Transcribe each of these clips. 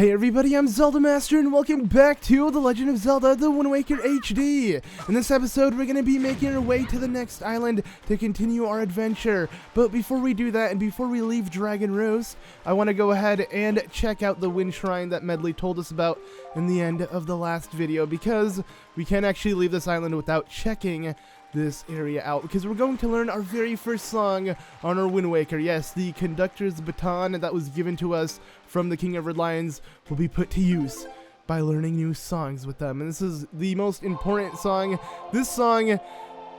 Hey everybody, I'm ZeldaMaster and welcome back to The Legend of Zelda, The Wind Waker HD. In this episode, we're going to be making our way to the next island to continue our adventure. But before we do that, and before we leave Dragon Roost, I want to go ahead and check out the Wind Shrine that Medley told us about in the end of the last video, because we can't actually leave this island without checking this area out, because we're going to learn our very first song on our Wind Waker. Yes, the conductor's baton that was given to us from the King of Red Lions will be put to use by learning new songs with them, and this is the most important song. This song,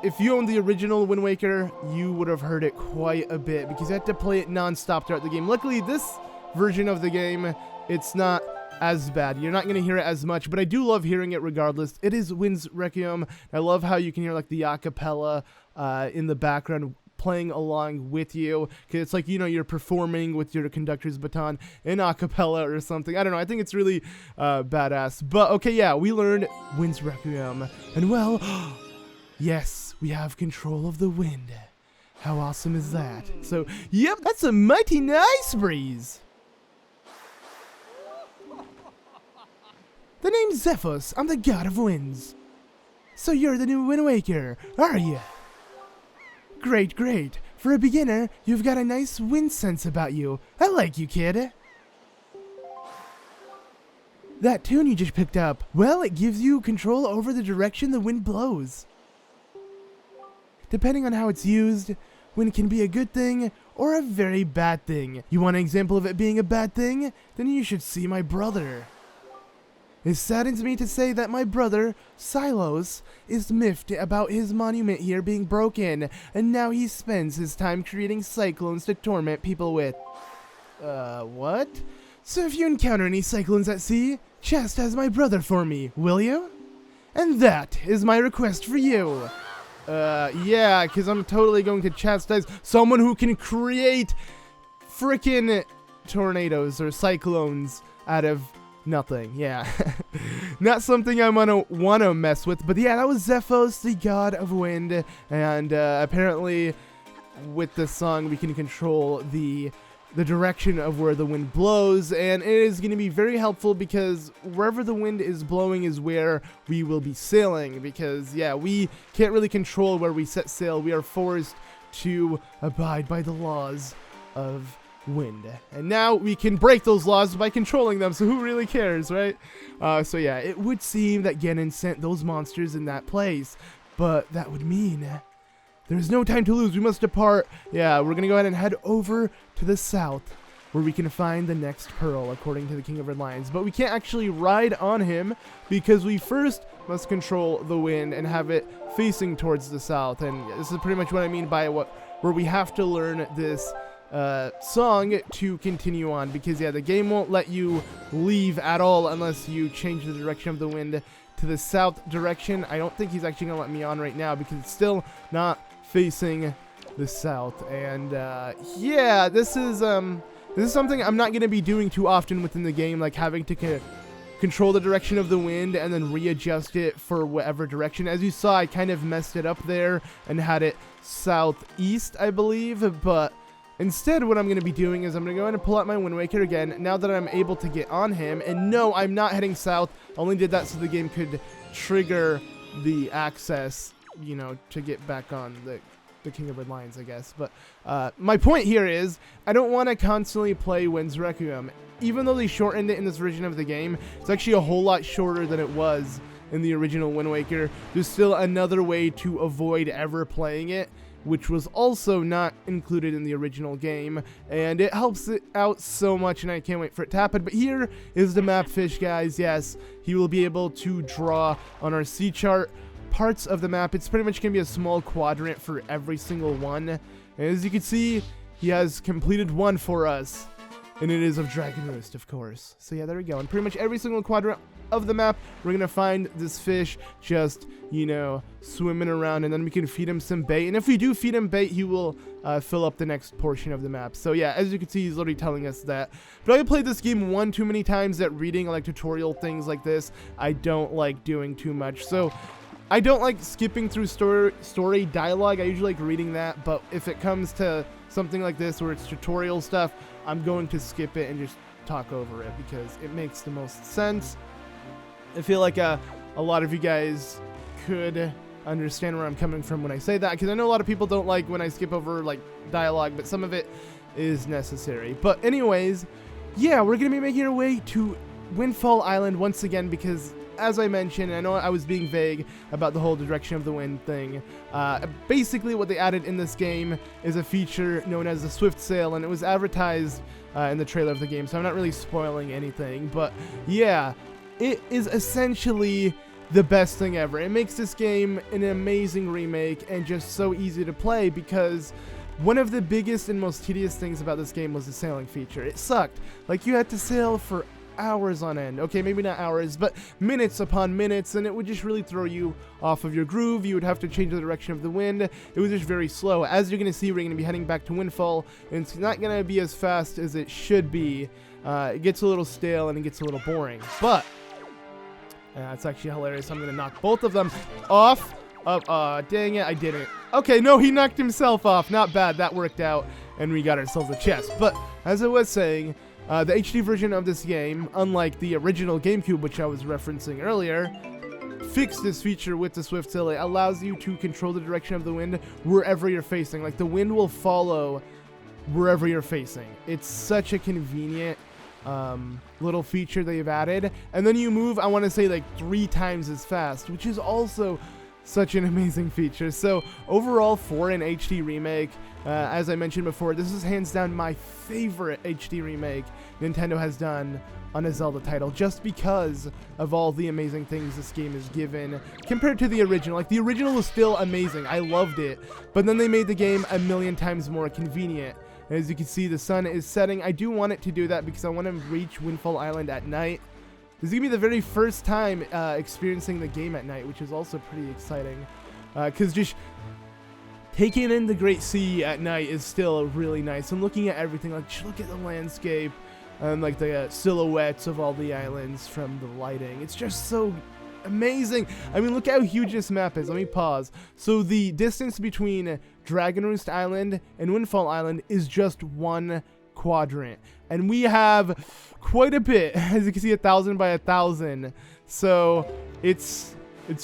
if you owned the original Wind Waker, you would have heard it quite a bit, because you had to play it non-stop throughout the game. Luckily, this version of the game, it's not as bad. You're not going to hear it as much, but I do love hearing it regardless. It is Wind's Requiem. I love how you can hear like the acapella in the background playing along with you, because it's like, you know, you're performing with your conductor's baton in acapella or something. I don't know, I think it's really badass. But okay, yeah, we learned Wind's Requiem, and well, yes, we have control of the wind. How awesome is that? So, yep, that's a mighty nice breeze. The name's Zephos. I'm the god of winds. So you're the new Wind Waker, are you? Great, great. For a beginner, you've got a nice wind sense about you. I like you, kid. That tune you just picked up, well, it gives you control over the direction the wind blows. Depending on how it's used, wind can be a good thing or a very bad thing. You want an example of it being a bad thing? Then you should see my brother. It saddens me to say that my brother, Silos, is miffed about his monument here being broken, and now he spends his time creating cyclones to torment people with. What? So if you encounter any cyclones at sea, chastise my brother for me, will you? And that is my request for you. Yeah, because I'm totally going to chastise someone who can create frickin' tornadoes or cyclones out of nothing. Yeah. Not something I'm gonna wanna mess with, but yeah, that was Zephos, the god of wind, and apparently with this song we can control the direction of where the wind blows, and it is going to be very helpful because wherever the wind is blowing is where we will be sailing, because yeah, we can't really control where we set sail. We are forced to abide by the laws of wind, and now we can break those laws by controlling them, so who really cares, right? So yeah, it would seem that Ganon sent those monsters in that place, but that would mean there's no time to lose. We must depart. Yeah, we're gonna go ahead and head over to the south where we can find the next pearl according to the King of Red Lions, but we can't actually ride on him because we first must control the wind and have it facing towards the south, and this is pretty much what I mean by where we have to learn this song to continue on, because yeah, the game won't let you leave at all unless you change the direction of the wind to the south direction. I don't think he's actually gonna let me on right now because it's still not facing the south, and yeah, this is something I'm not gonna be doing too often within the game, like having to control the direction of the wind and then readjust it for whatever direction. As you saw, I kind of messed it up there and had it southeast, I believe, but instead, what I'm going to be doing is I'm going to go ahead and pull out my Wind Waker again, now that I'm able to get on him. And no, I'm not heading south. I only did that so the game could trigger the access, you know, to get back on the King of Red Lions, I guess. But my point here is, I don't want to constantly play Wind's Requiem. Even though they shortened it in this version of the game, it's actually a whole lot shorter than it was in the original Wind Waker. There's still another way to avoid ever playing it, which was also not included in the original game, and it helps it out so much, and I can't wait for it to happen. But here is the map fish, guys. Yes, he will be able to draw on our sea chart parts of the map. It's pretty much going to be a small quadrant for every single one, and as you can see, he has completed one for us, and it is of Dragon Roost, of course. So yeah, there we go, and pretty much every single quadrant of the map, we're gonna find this fish just, you know, swimming around, and then we can feed him some bait, and if we do feed him bait, he will fill up the next portion of the map. So yeah, as you can see, he's already telling us that. But I played this game one too many times that reading like tutorial things like this, I don't like doing too much. So I don't like skipping through story dialogue. I usually like reading that, but if it comes to something like this where it's tutorial stuff, I'm going to skip it and just talk over it because it makes the most sense. I feel like a lot of you guys could understand where I'm coming from when I say that, because I know a lot of people don't like when I skip over like dialogue, but some of it is necessary. But anyways, yeah, we're gonna be making our way to Windfall Island once again because, as I mentioned, I know I was being vague about the whole direction of the wind thing. Basically what they added in this game is a feature known as the Swift Sail, and it was advertised in the trailer of the game, so I'm not really spoiling anything. But yeah, it is essentially the best thing ever. It makes this game an amazing remake and just so easy to play, because one of the biggest and most tedious things about this game was the sailing feature. It sucked. Like, you had to sail for hours on end. Okay, maybe not hours, but minutes upon minutes, and it would just really throw you off of your groove. You would have to change the direction of the wind. It was just very slow. As you're going to see, we're going to be heading back to Windfall, and it's not going to be as fast as it should be. It gets a little stale and it gets a little boring, but it's actually hilarious. I'm going to knock both of them off. Dang it, I didn't. Okay, no, he knocked himself off. Not bad, that worked out, and we got ourselves a chest. But as I was saying, the HD version of this game, unlike the original GameCube, which I was referencing earlier, fixed this feature with the Swift Sail. It allows you to control the direction of the wind wherever you're facing. Like, the wind will follow wherever you're facing. It's such a convenient little feature they've added. And then you move, I want to say, like 3 times as fast, which is also such an amazing feature. So overall, for an HD remake, as I mentioned before, this is hands down my favorite HD remake Nintendo has done on a Zelda title, just because of all the amazing things this game is given compared to the original. Like, the original was still amazing, I loved it, but then they made the game a million times more convenient. As you can see, the sun is setting. I do want it to do that because I want to reach Windfall Island at night. This is going to be the very first time experiencing the game at night, which is also pretty exciting. Because just taking in the Great Sea at night is still really nice. And looking at everything, like, look at the landscape and like the silhouettes of all the islands from the lighting. It's just so amazing. I mean, look how huge this map is. Let me pause. So the distance between Dragon Roost Island and Windfall Island is just 1 quadrant, and we have quite a bit. As you can see, 1,000 by 1,000. So it's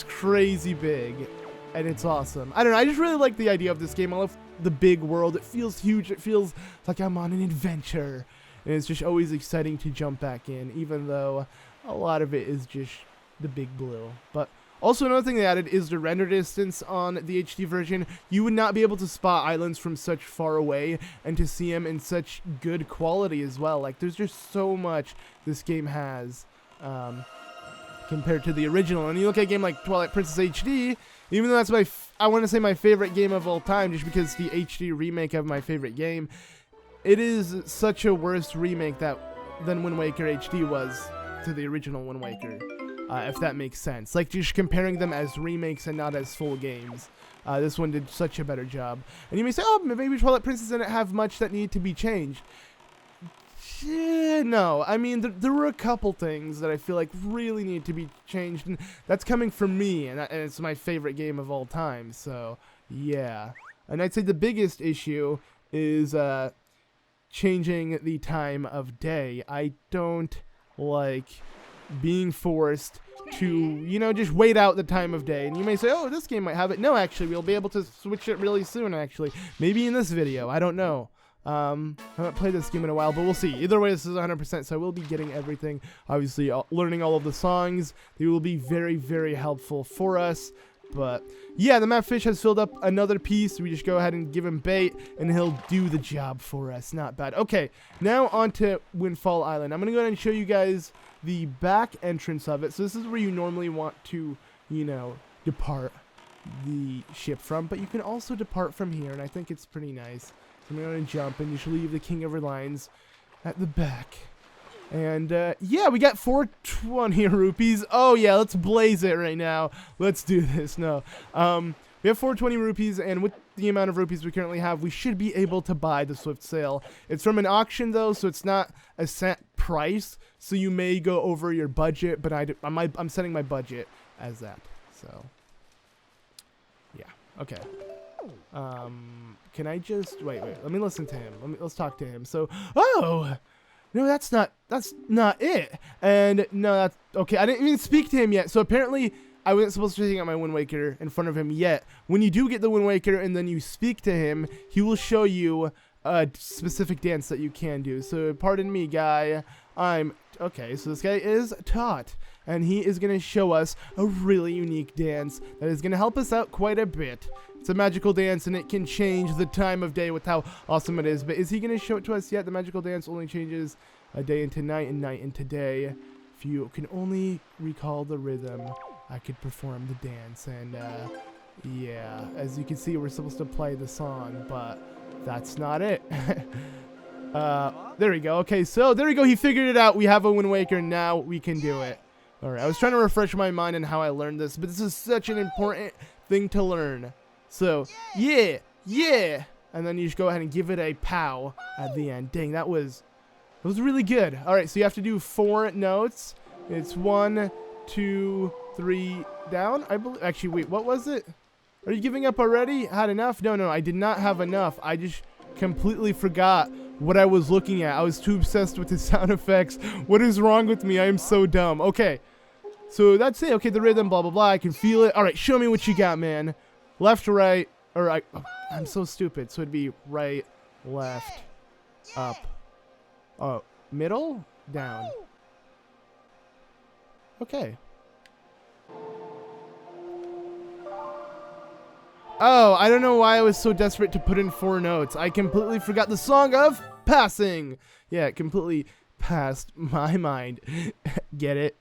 crazy big, and it's awesome. I don't know, I just really like the idea of this game. I love the big world. It feels huge. It feels like I'm on an adventure, and it's just always exciting to jump back in, even though a lot of it is just the big blue. But also, another thing they added is the render distance on the HD version. You would not be able to spot islands from such far away and to see them in such good quality as well. Like, there's just so much this game has compared to the original. And you look at a game like Twilight Princess HD, even though that's I want to say my favorite game of all time, just because it's the HD remake of my favorite game, it is such a worse remake than Wind Waker HD was to the original Wind Waker. If that makes sense. Like, just comparing them as remakes and not as full games. This one did such a better job. And you may say, oh, maybe Twilight Princess didn't have much that needed to be changed. No, I mean, there were a couple things that I feel like really need to be changed, and that's coming from me, and it's my favorite game of all time, so, yeah. And I'd say the biggest issue is changing the time of day. I don't like being forced to, you know, just wait out the time of day. And you may say, oh, this game might have it. No, actually, we'll be able to switch it really soon, actually. Maybe in this video. I don't know. I haven't played this game in a while, but we'll see. Either way, this is 100%, so I will be getting everything. Obviously, learning all of the songs. They will be very, very helpful for us. But, yeah, the map fish has filled up another piece. We just go ahead and give him bait, and he'll do the job for us. Not bad. Okay, now on to Windfall Island. I'm going to go ahead and show you guys the back entrance of it. So this is where you normally want to, you know, depart the ship from. But you can also depart from here, and I think it's pretty nice. So I'm going to jump and just leave the King of Our Lines at the back. And, yeah, we got 420 rupees. Oh, yeah, let's blaze it right now. Let's do this. No. We have 420 rupees, and with the amount of rupees we currently have, we should be able to buy the Swift Sail. It's from an auction, though, so it's not a set price, so you may go over your budget, but I'm setting my budget as that, so, yeah, okay. Can I just, wait, let me listen to him. Let's talk to him. So, oh, no, that's not it. And no, that's okay. I didn't even speak to him yet. So apparently I wasn't supposed to take out my Wind Waker in front of him yet. When you do get the Wind Waker and then you speak to him, he will show you a specific dance that you can do. So pardon me, guy. Okay, so this guy is Tot, and he is going to show us a really unique dance that is going to help us out quite a bit. It's a magical dance, and it can change the time of day with how awesome it is. But is he going to show it to us yet? The magical dance only changes a day into night and night into day. If you can only recall the rhythm, I could perform the dance. And yeah, as you can see, we're supposed to play the song, but that's not it. There we go. Okay, so there we go. He figured it out. We have a Wind Waker. Now we can do it. All right, I was trying to refresh my mind on how I learned this, but this is such an important thing to learn. So, yeah. And then you just go ahead and give it a pow at the end. Dang, that was really good. All right, so you have to do 4 notes. It's 1, 2, 3 down. I believe. Actually, wait, what was it? Are you giving up already? Had enough? No, I did not have enough. I just completely forgot what I was looking at. I was too obsessed with the sound effects. What is wrong with me? I am so dumb. Okay, so that's it. Okay, the rhythm, blah, blah, blah. I can feel it. All right, show me what you got, man. Left, right, or I'm so stupid. So it'd be right, left, up, middle, down. Okay. Oh, I don't know why I was so desperate to put in 4 notes. I completely forgot the song of passing. Yeah, it completely passed my mind. Get it?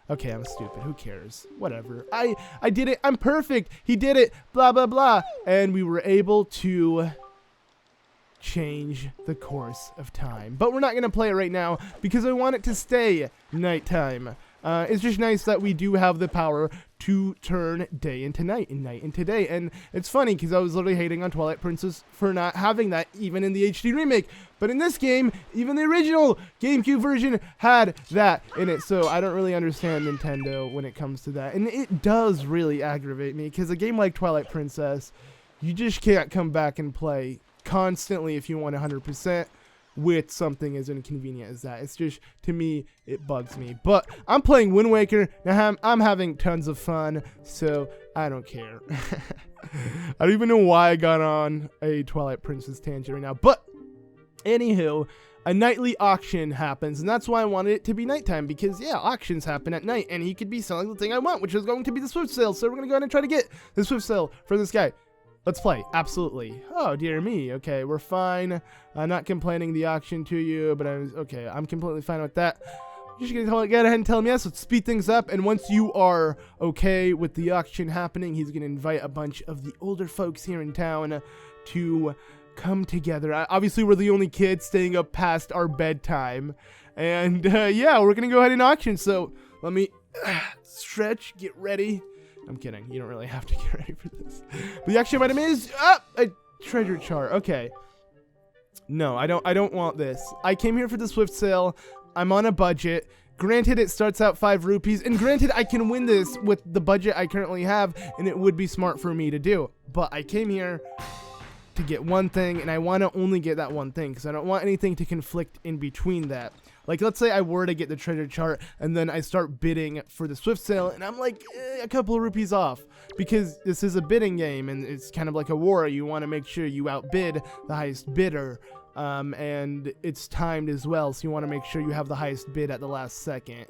Okay, I'm stupid. Who cares? Whatever. I did it. I'm perfect. He did it. Blah, blah, blah. And we were able to change the course of time. But we're not going to play it right now because I want it to stay nighttime. It's just nice that we do have the power to turn day into night and night into day. And it's funny because I was literally hating on Twilight Princess for not having that even in the HD remake. But in this game, even the original GameCube version had that in it. So I don't really understand Nintendo when it comes to that. And it does really aggravate me because a game like Twilight Princess, you just can't come back and play constantly if you want 100%. With something as inconvenient as that. It's just, to me, it bugs me. But I'm playing Wind Waker, and I'm having tons of fun, so I don't care. I don't even know why I got on a Twilight Princess tangent right now. But, anywho, a nightly auction happens, and that's why I wanted it to be nighttime, because, yeah, auctions happen at night, and he could be selling the thing I want, which is going to be the Swift Sale. So we're going to go ahead and try to get the Swift Sale for this guy. Let's play. Absolutely. Oh, dear me. Okay, we're fine. I'm not complaining the auction to you, but I'm completely fine with that. You're just going to go ahead and tell him yes. Let's speed things up. And once you are okay with the auction happening, he's going to invite a bunch of the older folks here in town to come together. Obviously, we're the only kids staying up past our bedtime. And, yeah, we're going to go ahead and auction. So let me stretch, get ready. I'm kidding. You don't really have to get ready for this. But the auction item is a treasure chart. Okay. No, I don't want this. I came here for the Swift Sale. I'm on a budget. Granted, it starts out 5 rupees. And granted, I can win this with the budget I currently have. And it would be smart for me to do. But I came here to get one thing. And I want to only get that one thing. Because I don't want anything to conflict in between that. Like, let's say I were to get the treasure chart, and then I start bidding for the Swift Sale, and I'm like a couple of rupees off. Because this is a bidding game, and it's kind of like a war. You want to make sure you outbid the highest bidder. And it's timed as well, so you want to make sure you have the highest bid at the last second.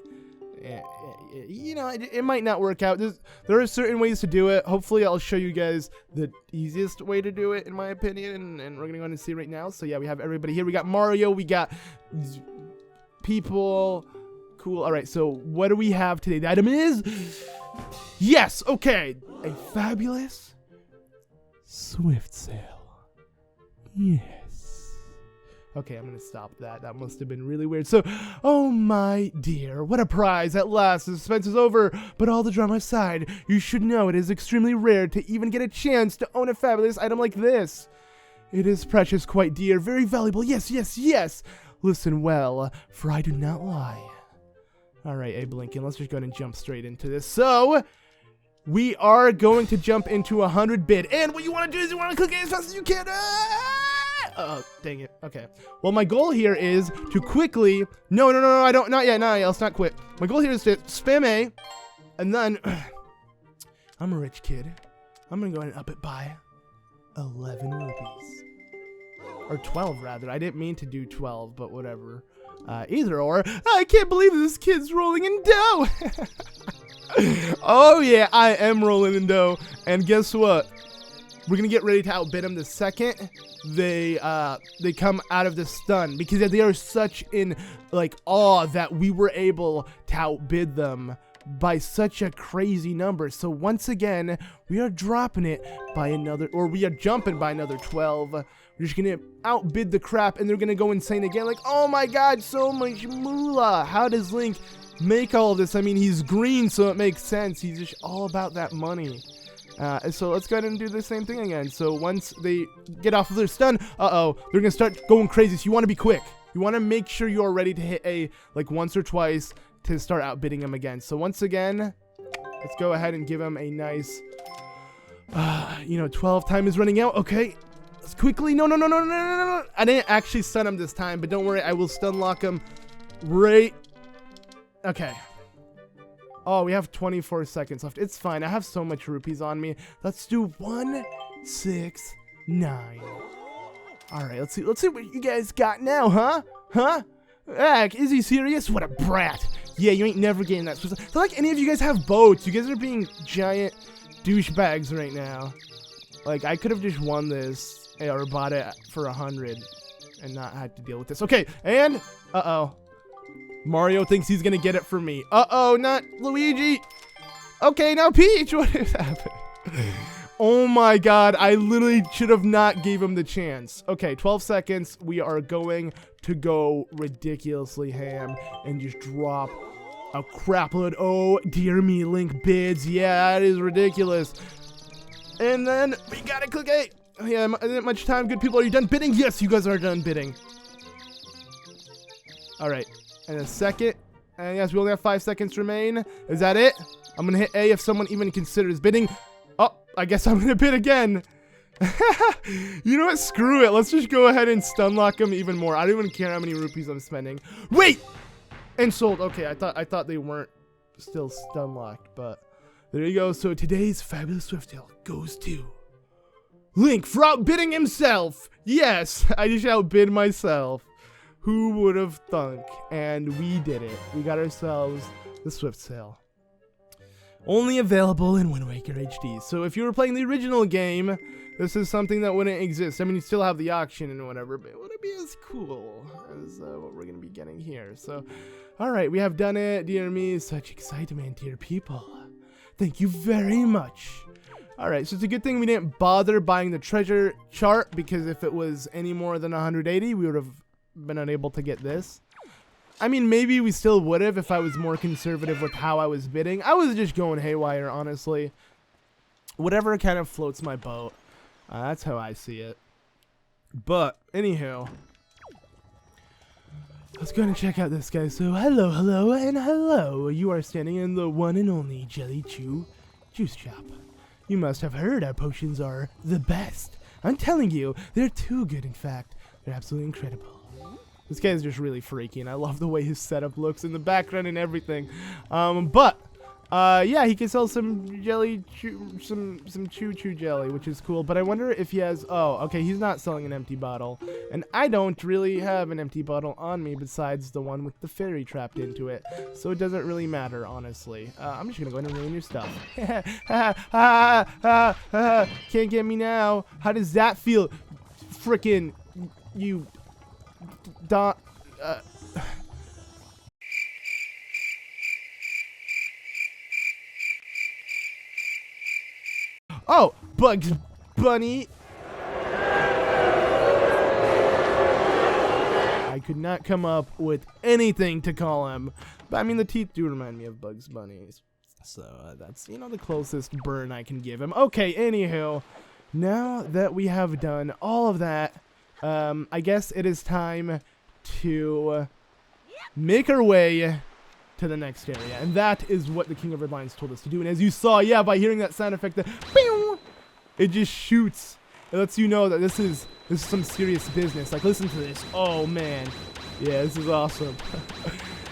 You know, it might not work out. There are certain ways to do it. Hopefully, I'll show you guys the easiest way to do it, in my opinion, and we're going to go on and see right now. So, yeah, we have everybody here. We got Mario. We got people. Cool. All right, so what do we have today? The item is... Yes, okay. A fabulous Swift Sale. Yes. Okay, I'm gonna stop that. That must have been really weird. So, oh my dear, what a prize. At last, the suspense is over. But all the drama aside, you should know it is extremely rare to even get a chance to own a fabulous item like this. It is precious, quite dear, very valuable. Yes, yes, yes. Listen well, for I do not lie. All right, Abe Lincoln, let's just go ahead and jump straight into this. So, we are going to jump into 100 bid. And what you want to do is you want to click it as fast as you can. Oh, dang it. Okay. Well, my goal here is to quickly... No, I don't... Not yet. Let's not quit. My goal here is to spam A, and then... I'm a rich kid. I'm gonna go ahead and up it by 11 rupees. Or 12, rather. I didn't mean to do 12, but whatever. Either or. I can't believe this kid's rolling in dough! Oh, yeah, I am rolling in dough. And guess what? We're gonna get ready to outbid them the second they come out of the stun, because they are such in like awe that we were able to outbid them by such a crazy number. So once again, we are dropping it by another, or we are jumping by another 12. We're just gonna outbid the crap, and they're gonna go insane again. Like, oh my god, so much moolah. How does Link make all of this? I mean, he's green, so it makes sense. He's just all about that money. So let's go ahead and do the same thing again. So once they get off of their stun, they're gonna start going crazy. So you want to be quick. You want to make sure you are ready to hit A like once or twice to start outbidding him again. So once again, let's go ahead and give him a nice, 12 time is running out. Okay, let's quickly. No. I didn't actually stun him this time, but don't worry, I will stun lock him right. Okay. Oh, we have 24 seconds left. It's fine. I have so much rupees on me. Let's do 1, 6, 9. All right, let's see what you guys got now, huh? Heck, is he serious? What a brat. Yeah, you ain't never getting that. So like any of you guys have boats. You guys are being giant douchebags right now. Like, I could have just won this or bought it for 100 and not had to deal with this. Okay, and Mario thinks he's gonna get it for me. Not Luigi. Okay, now Peach. What is happening? Oh my god, I literally should have not gave him the chance. Okay, 12 seconds. We are going to go ridiculously ham and just drop a crapload. Oh, dear me, Link bids. Yeah, that is ridiculous. And then we gotta click A. Yeah, isn't much time. Good people, are you done bidding? Yes, you guys are done bidding. All right. And a second. And yes, we only have 5 seconds remain. Is that it? I'm going to hit A if someone even considers bidding. Oh, I guess I'm going to bid again. You know what? Screw it. Let's just go ahead and stun lock them even more. I don't even care how many rupees I'm spending. Wait! And sold. Okay, I thought they weren't still stun locked, but there you go. So today's fabulous Swiftail goes to Link for outbidding himself. Yes, I just outbid myself. Who would have thunk? And we did it. We got ourselves the Swiftail. Only available in Wind Waker HD. So if you were playing the original game, this is something that wouldn't exist. I mean, you still have the auction and whatever, but it wouldn't be as cool as what we're going to be getting here. So, all right, we have done it. Dear me, such excitement, dear people. Thank you very much. All right, so it's a good thing we didn't bother buying the treasure chart, because if it was any more than 180, we would have been unable to get this. I mean, maybe we still would have if I was more conservative with how I was bidding. I was just going haywire, honestly. Whatever kind of floats my boat. That's how I see it. But, anywho, let's go ahead and check out this guy. So, hello, and hello. You are standing in the one and only Jelly Chew Juice Shop. You must have heard our potions are the best. I'm telling you, they're too good, in fact. They're absolutely incredible. This guy is just really freaky, and I love the way his setup looks in the background and everything. Yeah, he can sell some jelly, some choo-choo jelly, which is cool. But I wonder if he has... Oh, okay, he's not selling an empty bottle. And I don't really have an empty bottle on me besides the one with the fairy trapped into it. So it doesn't really matter, honestly. I'm just going to go ahead and ruin your stuff. Can't get me now. How does that feel? Frickin' you... Oh, Bugs Bunny. I could not come up with anything to call him. But I mean, the teeth do remind me of Bugs Bunny's. So that's, the closest burn I can give him. Okay, anywho, now that we have done all of that, I guess it is time to make our way to the next area, and that is what the King of Red Lions told us to do. And as you saw, yeah, by hearing that sound effect, it just shoots. It lets you know that this is This is some serious business. Like, listen to this. Oh, man. Yeah, this is awesome.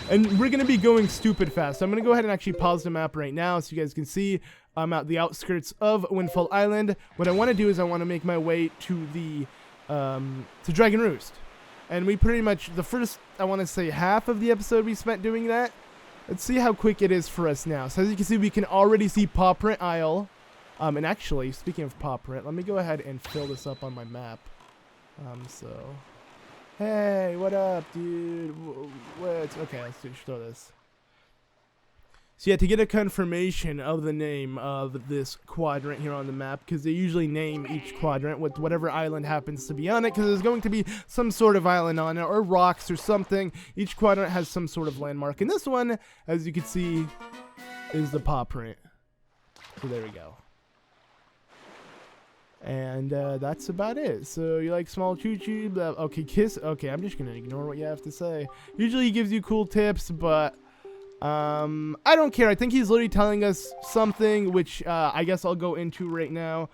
And we're going to be going stupid fast. So I'm going to go ahead and actually pause the map right now so you guys can see I'm at the outskirts of Windfall Island. What I want to do is I want to make my way to the to Dragon Roost. And we pretty much, the first, I want to say half of the episode we spent doing that. Let's see how quick it is for us now. So as you can see, we can already see Paw Print Isle. And actually, speaking of Paw Print, let me go ahead and fill this up on my map. Hey, what up, dude? What? Okay, let's just throw this. So yeah, to get a confirmation of the name of this quadrant here on the map, because they usually name each quadrant with whatever island happens to be on it, because there's going to be some sort of island on it, or rocks or something. Each quadrant has some sort of landmark. And this one, as you can see, is the paw print. So there we go. And that's about it. So you like small choo-choo? Okay, kiss. Okay, I'm just gonna ignore what you have to say. Usually he gives you cool tips, but I don't care. I think he's literally telling us something, which I guess I'll go into right now.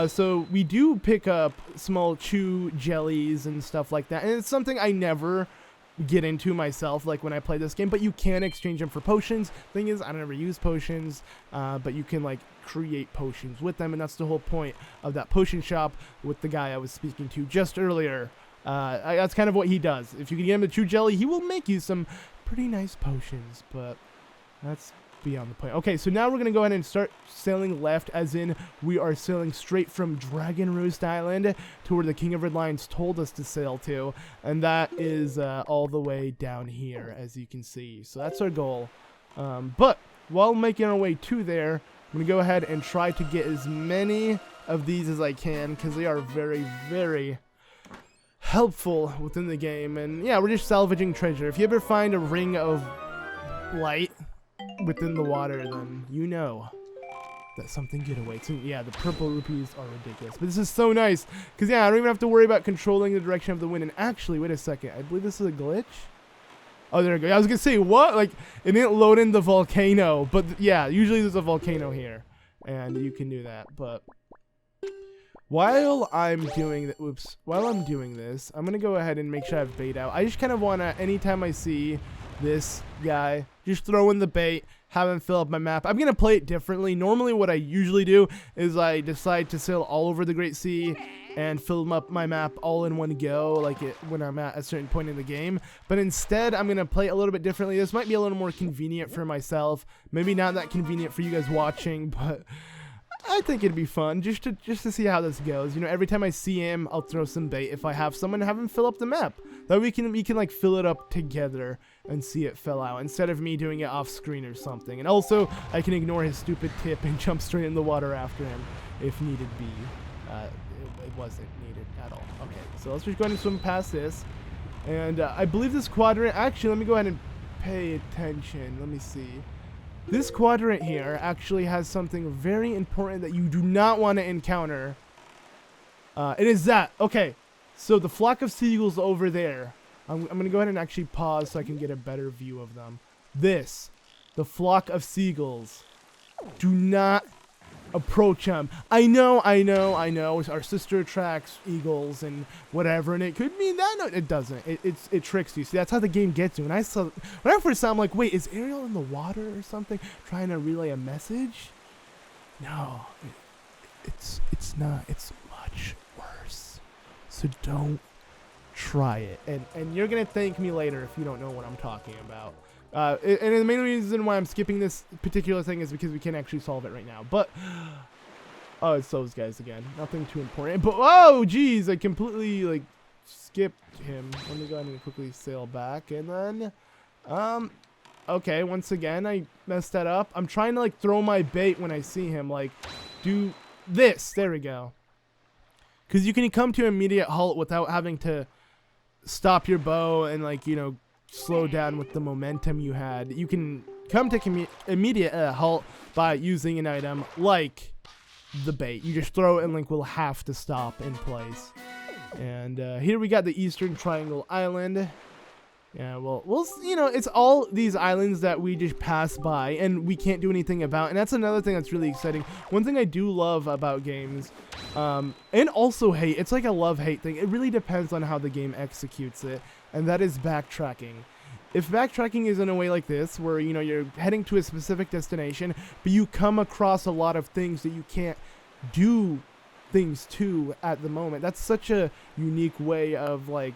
So we do pick up small chew jellies and stuff like that, and it's something I never get into myself, like when I play this game, but you can exchange them for potions. Thing is, I don't ever use potions, but you can like create potions with them, and that's the whole point of that potion shop with the guy I was speaking to just earlier. That's kind of what he does. If you can get him to chew jelly, he will make you some pretty nice potions, but that's beyond the point. Okay, so now we're gonna go ahead and start sailing left, as in we are sailing straight from Dragon Roost Island to where the King of Red Lions told us to sail to, and that is all the way down here, as you can see. So that's our goal. But while making our way to there, I'm gonna go ahead and try to get as many of these as I can, because they are very, very helpful within the game. And yeah, we're just salvaging treasure. If you ever find a ring of light within the water, then you know that something good awaits. And yeah, the purple rupees are ridiculous, but this is so nice because yeah, I don't even have to worry about controlling the direction of the wind. And actually, wait a second, I believe this is a glitch. Oh, there we go. I was gonna say, what? Like, it didn't load in the volcano, but yeah, usually there's a volcano here and you can do that. But while I'm doing this, I'm gonna go ahead and make sure I have bait out. I just kind of wanna, anytime I see this guy, just throw in the bait, have him fill up my map. I'm gonna play it differently. Normally what I usually do is I decide to sail all over the Great Sea and fill up my map all in one go, like when I'm at a certain point in the game. But instead, I'm gonna play it a little bit differently. This might be a little more convenient for myself, maybe not that convenient for you guys watching, but I think it'd be fun just to see how this goes. You know, every time I see him, I'll throw some bait if I have someone, have him fill up the map. That we can like fill it up together and see it fill out instead of me doing it off screen or something. And also, I can ignore his stupid tip and jump straight in the water after him if needed be. It wasn't needed at all. Okay, so let's just go ahead and swim past this. And I believe this quadrant, actually, let me go ahead and pay attention. Let me see. This quadrant here actually has something very important that you do not want to encounter. It is that. Okay, so the flock of seagulls over there. I'm going to go ahead and actually pause so I can get a better view of them. This, the flock of seagulls. Do not approach them. I know. Our sister attracts eagles and whatever, and it could mean that. No, it doesn't. It tricks you. See, that's how the game gets you. When I first saw, I'm like, wait, is Ariel in the water or something, trying to relay a message? No, it's not. It's much worse. So don't try it. And you're gonna thank me later if you don't know what I'm talking about. And the main reason why I'm skipping this particular thing is because we can't actually solve it right now. But oh, it's those guys again. Nothing too important. But oh, geez, I completely like skipped him. Let me go ahead and quickly sail back, and then okay, once again I messed that up. I'm trying to like throw my bait when I see him. Like, do this. There we go. Because you can come to an immediate halt without having to stop your bow and like, you know, slow down with the momentum you had. You can come to immediate halt by using an item like the bait. You just throw it and Link will have to stop in place. And here we got the Eastern Triangle Island. Yeah, well, you know, it's all these islands that we just pass by and we can't do anything about. And that's another thing that's really exciting. One thing I do love about games And also hate. It's like a love-hate thing. It really depends on how the game executes it, and that is backtracking. If backtracking is in a way like this, where, you know, you're heading to a specific destination, but you come across a lot of things that you can't do things to at the moment, that's such a unique way of, like,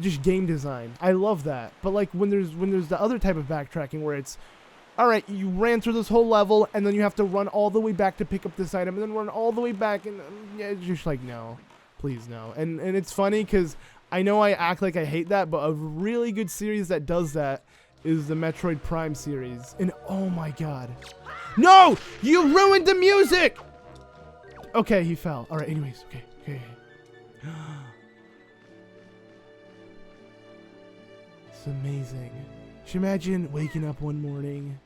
just game design. I love that. But, like, when there's the other type of backtracking where it's, alright, you ran through this whole level, and then you have to run all the way back to pick up this item, and then run all the way back, and yeah, it's just like, no. Please, no. And it's funny, because I know I act like I hate that, but a really good series that does that is the Metroid Prime series. And oh my god. No! You ruined the music! Okay, he fell. Alright, anyways. Okay. It's amazing. Just imagine waking up one morning,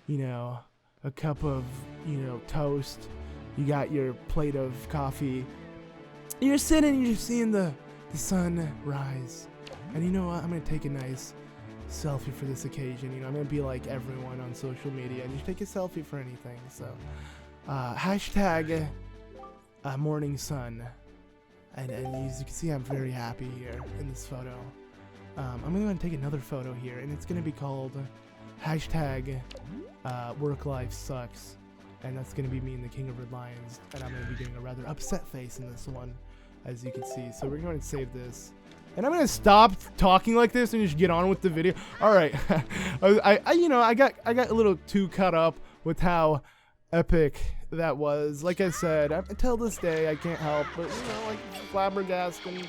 you know, a cup of, you know, toast. You got your plate of coffee. You're sitting, you're just seeing the sun rise, and you know what, I'm gonna take a nice selfie for this occasion. You know, I'm gonna be like everyone on social media and just take a selfie for anything. So hashtag morning sun, and as you can see, I'm very happy here in this photo. I'm gonna take another photo here, and it's gonna be called hashtag work life sucks, and that's gonna be me and the King of Red Lions, and I'm gonna be doing a rather upset face in this one, as you can see. So we're going to save this, and I'm going to stop talking like this and just get on with the video. All right. I got a little too caught up with how epic that was. Like I said, until this day, I can't help but, you know, like, flabbergasted and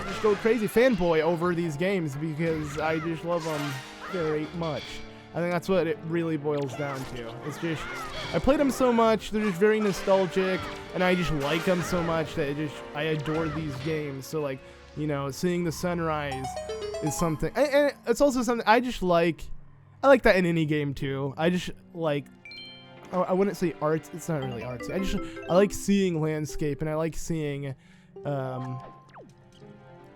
just go crazy fanboy over these games because I just love them very much. I think that's what it really boils down to. It's just, I played them so much, they're just very nostalgic, and I just like them so much that I adore these games. So, like, you know, seeing the sunrise is something, and it's also something I just like. I like that in any game too. I just like, I wouldn't say art, it's not really artsy. I like seeing landscape, and I like seeing,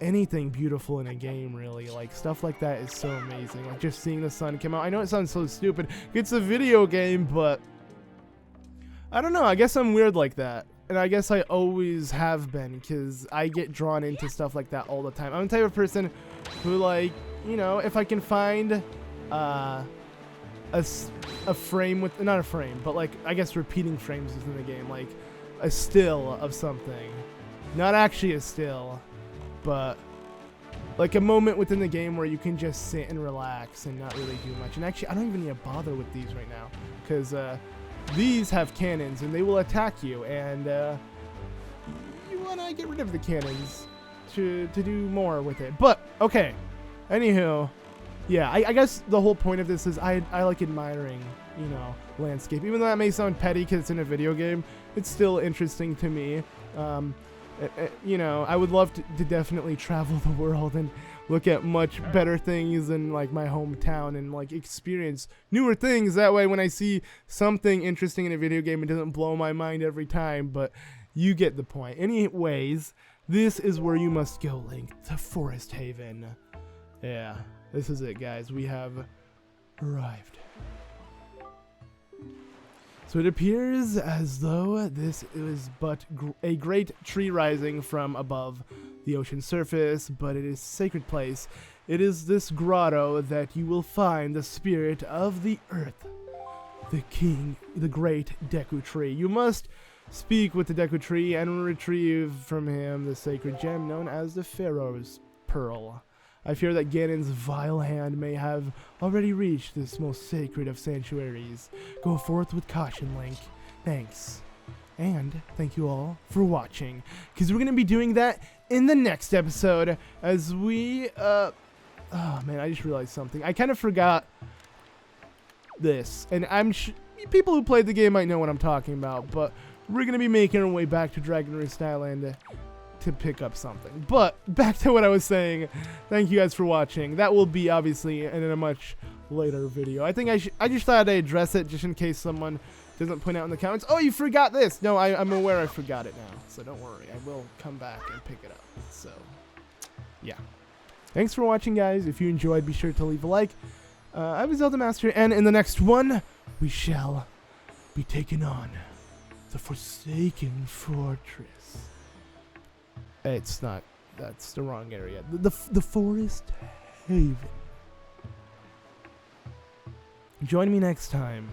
anything beautiful in a game, really. Like, stuff like that is so amazing. Like, just seeing the sun come out. I know it sounds so stupid. It's a video game, but I don't know. I guess I'm weird like that. And I guess I always have been, because I get drawn into stuff like that all the time. I'm the type of person who, like, you know, if I can find a frame with, not a frame, but, like, I guess repeating frames within the game. Like, a still of something. Not actually a still, but like a moment within the game where you can just sit and relax and not really do much. And actually, I don't even need to bother with these right now, because these have cannons and they will attack you, and you want to get rid of the cannons to do more with it. But okay, anywho, yeah, I guess the whole point of this is I like admiring, you know, landscape. Even though that may sound petty because it's in a video game, it's still interesting to me. You know, I would love to definitely travel the world and look at much better things than, like, my hometown, and, like, experience newer things. That way, when I see something interesting in a video game, it doesn't blow my mind every time, but you get the point. Anyways, this is where you must go, Link, to Forest Haven. Yeah, this is it, guys. We have arrived. So it appears as though this is but a great tree rising from above the ocean surface, but it is a sacred place. It is this grotto that you will find the spirit of the earth, the king, the great Deku Tree. You must speak with the Deku Tree and retrieve from him the sacred gem known as the Pharaoh's Pearl. I fear that Ganon's vile hand may have already reached this most sacred of sanctuaries. Go forth with caution, Link. Thanks. And thank you all for watching, because we're going to be doing that in the next episode as we, oh man, I just realized something. I kind of forgot this, and people who played the game might know what I'm talking about, but we're going to be making our way back to Dragon Roost Island to pick up something. But back to what I was saying, thank you guys for watching. That will be obviously in a much later video. I think I just thought I'd address it just in case someone doesn't point out in the comments, oh, you forgot this. No, I'm aware I forgot it now, so don't worry, I will come back and pick it up. So yeah, thanks for watching, guys. If you enjoyed, be sure to leave a like. I was ZeldaMaster, and in the next one we shall be taking on the Forsaken Fortress. It's not. That's the wrong area. The Forest Haven. Join me next time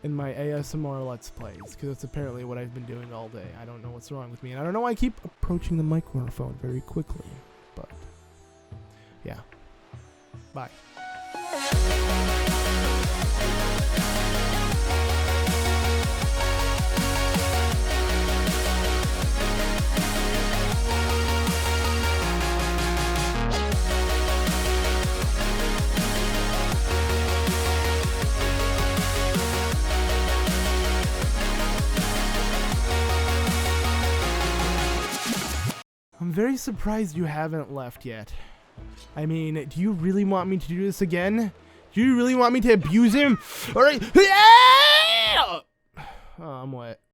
in my ASMR Let's Plays, because that's apparently what I've been doing all day. I don't know what's wrong with me, and I don't know why I keep approaching the microphone very quickly, but yeah. Bye. I'm very surprised you haven't left yet. I mean, do you really want me to do this again? Do you really want me to abuse him? Alright. Oh, I'm wet.